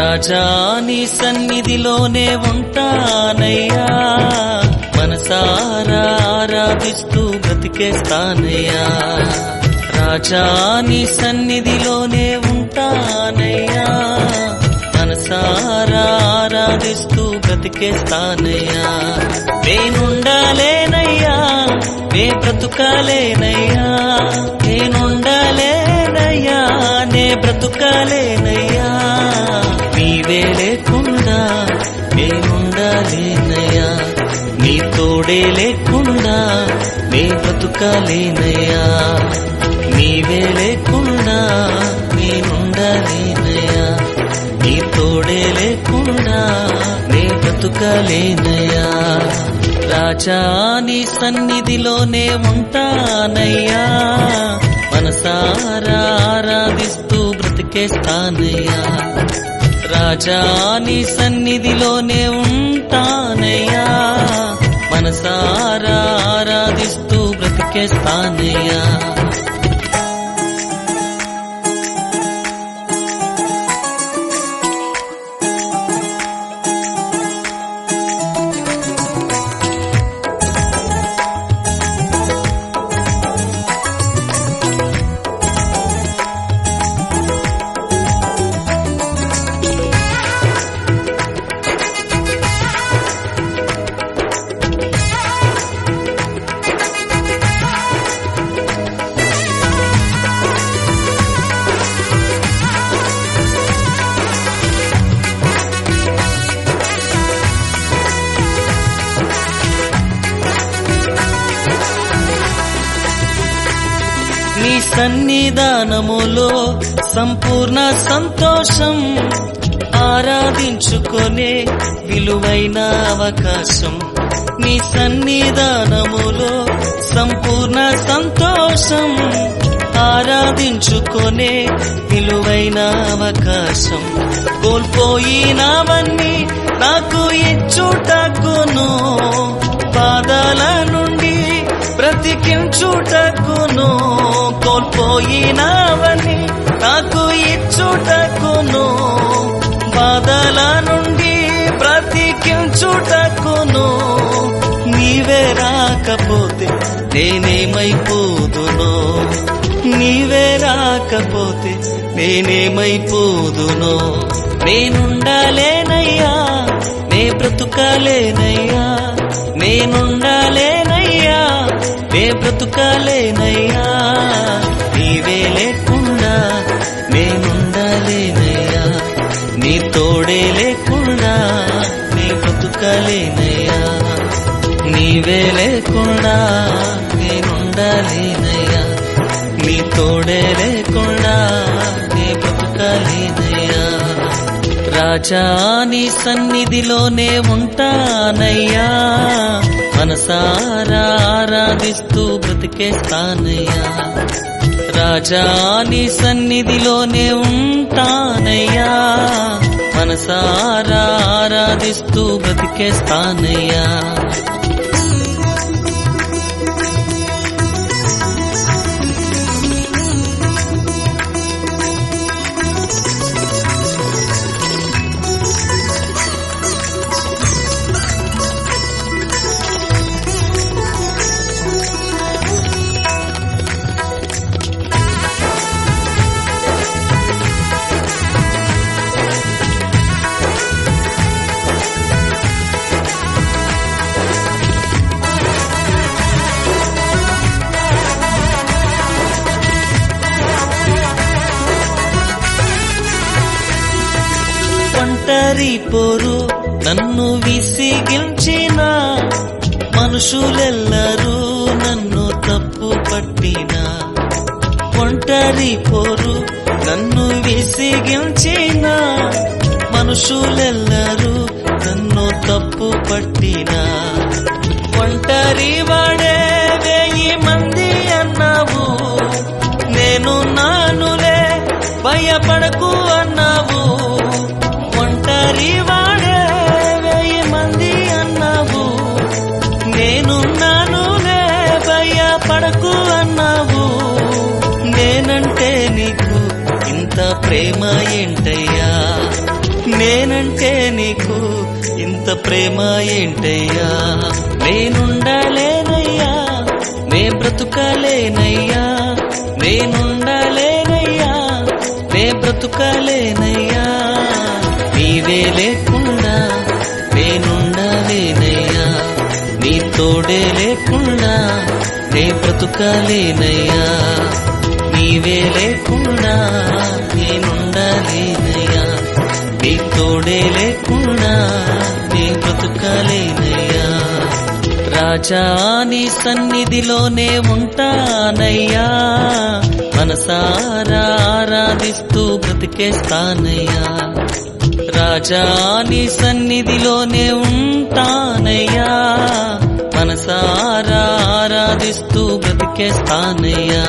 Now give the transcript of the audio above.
రాజా నీ సన్నిధిలోనే ఉంటానయ్యా, మనసారా ఆరాధిస్తూ బ్రతికేస్తానయ్యా. రాజా నీ సన్నిధిలోనే ఉంటానయ్యా, మనసారా ఆరాధిస్తూ బ్రతికేస్తానయ్యా. నేనుండాలేనయ్యా, నే బ్రతుకాలేనయ్యా, నేనుండాలేనయ్యా, నే బ్రతుకాలేనయ్యా. నీవే లేకుండా నేనుండాలేనయ్యా, నీ తోడే లేకుండా నే బ్రతుకాలేనయ్యా. నీవే లేకుండా నేనుండాలేనయ్యా, నీ తోడే లేకుండా నే బ్రతుకాలేనయ్యా. రాజా నీ సన్నిధిలోనే ఉంటానయ్యా, మనసారా ఆరాధిస్తూ బ్రతికేస్తానయ్యా. రాజా నీ సన్నిధిలోనే ఉంటానయ్యా, మనసారా ఆరాధిస్తూ బ్రతికేస్తానయ్యా. నీ సన్నిధానములో సంపూర్ణ సంతోషం, ఆరాధించుకొనే విలువైన అవకాశం. నీ సన్నిధానములో సంపూర్ణ సంతోషం, ఆరాధించుకొనే విలువైన అవకాశం. కోల్పోయినవన్నీ నాకు ఇచ్చుటకును, బాధల నుండి బ్రతికించుటకును. కోల్పోయినవన్నీ నాకు ఇచ్చుటకును, బాధల నుండి బ్రతికించుటకును. నీవే రాకపోతే నేనేమైపోదునో, నీవే రాకపోతే నేనేమైపోదునో. నేనుండాలేనయ్యా, నే బ్రతుకాలేనయ్యా, నేనుండాలేనయ్యా, నే బ్రతుకాలేనయ్యా. నీవే లేకుండా నేనుండాలేనయ్యా, నీ తోడే లేకుండా నే బ్రతుకాలేనయ్యా. నీవే లేకుండా నేనుండాలేనయ్యా, నీ తోడే లేకుండా నే బ్రతుకాలేనయ్యా. రాజా నీ సన్నిధిలోనే ఉంటానయ్యా, మనసారా ఆరాధిస్తూ బ్రతికేస్తానయ్యా. రాజా నీ సన్నిధిలోనే ఉంటానయ్యా, మనసారా ఆరాధిస్తూ బ్రతికేస్తానయ్యా. ఒంటరి పోరు నన్ను విసిగించిన, మనుషులెల్లరూ నన్ను తప్పు పట్టిన. ఒంటరి పోరు నన్ను విసిగించిన, మనుషులెల్లరూ నన్ను తప్పు పట్టిన. ఒంటరి వాడే 1000 మంది అన్నావు, నేను నానులే భయపడకు అన్నావు. ఒంటరి వాడే 1000 మంది అన్నావు, నేను నానులే భయపడకు అన్నావు. నేనంటే నీకు ఇంత ప్రేమ ఏంటయ్యా, నేనంటే నీకు ఇంత ప్రేమ ఏంటయ్యా? నేనుండలేనయ్యా, నే బ్రతుకలేనయ్యా, నేనుండలేనయ్యా, నే బ్రతుకలేనయ్యా. నీవే లేకుండా నేనుండలేనయ్యా, నీ తోడే లేకుండా నే బ్రతుకలేనయ్యా. నీవే లేకుండా నేనుండలేనయ్యా, నీ తోడే లేకుండా నే బ్రతుకలేనయ్యా. రాజా నీ సన్నిధిలోనే ఉంటానయ్యా, మనసారా ఆరాధిస్తూ బ్రతికేస్తానయ్యా. రాజా నీ సన్నిధిలోనే ఉంటానయ్యా, మనసారా ఆరాధిస్తూ బ్రతికేస్తానయ్యా.